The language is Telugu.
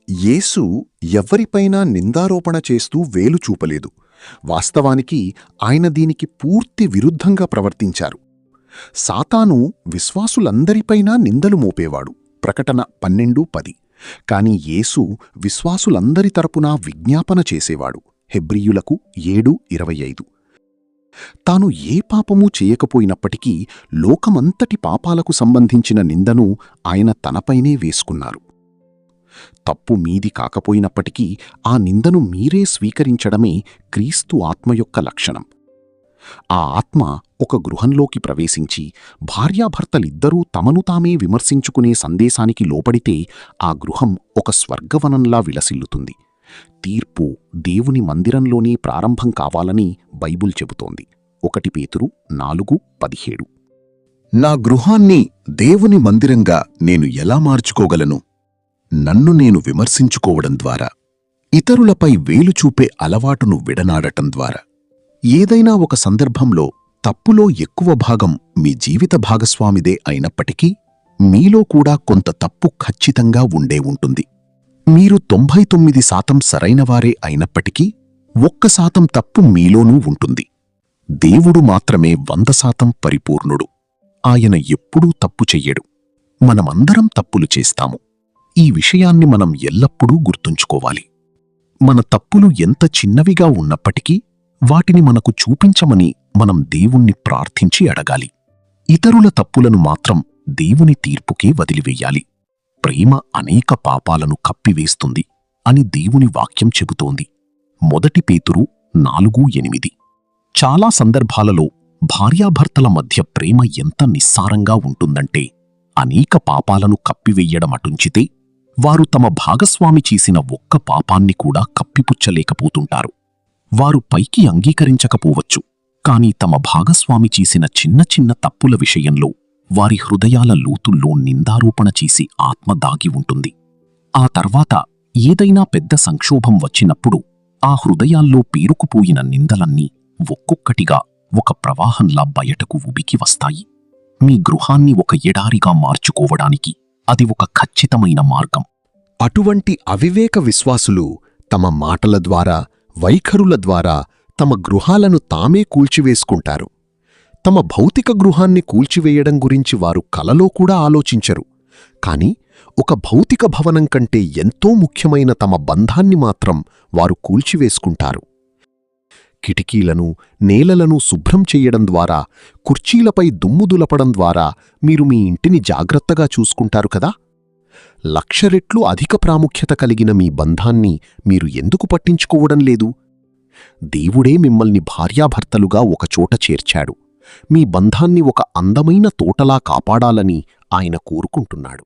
యేసు ఎవ్వరిపైనా నిందారోపణ చేస్తూ వేలు చూపలేదు. వాస్తవానికి ఆయన దీనికి పూర్తి విరుద్ధంగా ప్రవర్తించారు. సాతాను విశ్వాసులందరిపైనా నిందలు మోపేవాడు. ప్రకటన 12:10. కాని యేసు విశ్వాసులందరి తరపునా విజ్ఞాపన చేసేవాడు. హెబ్రీయులకు 7:25. తాను ఏ పాపమూ చేయకపోయినప్పటికీ లోకమంతటి పాపాలకు సంబంధించిన నిందను ఆయన తనపైనే వేసుకున్నారు. తప్పు మీది కాకపోయినప్పటికీ ఆ నిందను మీరే స్వీకరించడమే క్రీస్తు ఆత్మ యొక్క లక్షణం. ఆ ఆత్మ ఒక గృహంలోకి ప్రవేశించి భార్యాభర్తలిద్దరూ తమను తామే విమర్శించుకునే సందేశానికి లోపడితే ఆ గృహం ఒక స్వర్గవనంలా విలసిల్లుతుంది. తీర్పు దేవుని మందిరంలోనే ప్రారంభం కావాలని బైబుల్ చెబుతోంది. 1 పేతురు 4:17. నా గృహాన్ని దేవుని మందిరంగా నేను ఎలా మార్చుకోగలను? నన్ను నేను విమర్శించుకోవడం ద్వారా, ఇతరులపై వేలు చూపే అలవాటును విడనాడటం ద్వారా. ఏదైనా ఒక సందర్భంలో తప్పులో ఎక్కువ భాగం మీ జీవిత భాగస్వామిదే అయినప్పటికీ మీలో కూడా కొంత తప్పు ఖచ్చితంగా ఉండే ఉంటుంది. మీరు 99% సరైనవారే అయినప్పటికీ 1% తప్పు మీలోనూ ఉంటుంది. దేవుడు మాత్రమే 100% పరిపూర్ణుడు. ఆయన ఎప్పుడూ తప్పు చెయ్యడు. మనమందరం తప్పులు చేస్తాము. ఈ విషయాన్ని మనం ఎల్లప్పుడూ గుర్తుంచుకోవాలి. మన తప్పులు ఎంత చిన్నవిగా ఉన్నప్పటికీ వాటిని మనకు చూపించమని మనం దేవుణ్ణి ప్రార్థించి అడగాలి. ఇతరుల తప్పులను మాత్రం దేవుని తీర్పుకే వదిలివెయ్యాలి. ప్రేమ అనేక పాపాలను కప్పివేస్తుంది అని దేవుని వాక్యం చెబుతోంది. 1 పేతురు 4:8. చాలా సందర్భాలలో భార్యాభర్తల మధ్య ప్రేమ ఎంత నిస్సారంగా ఉంటుందంటే అనేక పాపాలను కప్పివెయ్యడమటుంచితే వారు తమ భాగస్వామి చేసిన ఒక్క పాపాన్ని కూడా కప్పిపుచ్చలేకపోతుంటారు. వారు పైకి అంగీకరించకపోవచ్చు, కాని తమ భాగస్వామి చేసిన చిన్న చిన్న తప్పుల విషయంలో వారి హృదయాల లోతుల్లో నిందారోపణ చేసి ఆత్మ దాగి ఉంటుంది. ఆ తర్వాత ఏదైనా పెద్ద సంక్షోభం వచ్చినప్పుడు ఆ హృదయాల్లో పేరుకుపోయిన నిందలన్నీ ఒక్కొక్కటిగా ఒక ప్రవాహంలా బయటకు ఉబికి వస్తాయి. మీ గృహాన్ని ఒక ఎడారిగా మార్చుకోవడానికి అది ఒక ఖచ్చితమైన మార్గం. అటువంటి అవివేక విశ్వాసులు తమ మాటల ద్వారా, వైఖరుల ద్వారా తమ గృహాలను తామే కూల్చివేసుకుంటారు. తమ భౌతిక గృహాన్ని కూల్చివేయడం గురించి వారు కలలో కూడా ఆలోచించరు. కాని ఒక భౌతిక భవనం కంటే ఎంతో ముఖ్యమైన తమ బంధాన్ని మాత్రం వారు కూల్చివేసుకుంటారు. కిటికీలను, నేలలను శుభ్రం చెయ్యడం ద్వారా, కుర్చీలపై దుమ్ము దులపడం ద్వారా మీరు మీ ఇంటిని జాగ్రత్తగా చూసుకుంటారు కదా. 1,00,000 రెట్లు అధిక ప్రాముఖ్యత కలిగిన మీ బంధాన్ని మీరు ఎందుకు పట్టించుకోవడం లేదు? దేవుడే మిమ్మల్ని భార్యాభర్తలుగా ఒకచోట చేర్చాడు. మీ బంధాన్ని ఒక అందమైన తోటలా కాపాడాలని ఆయన కోరుకుంటున్నాడు.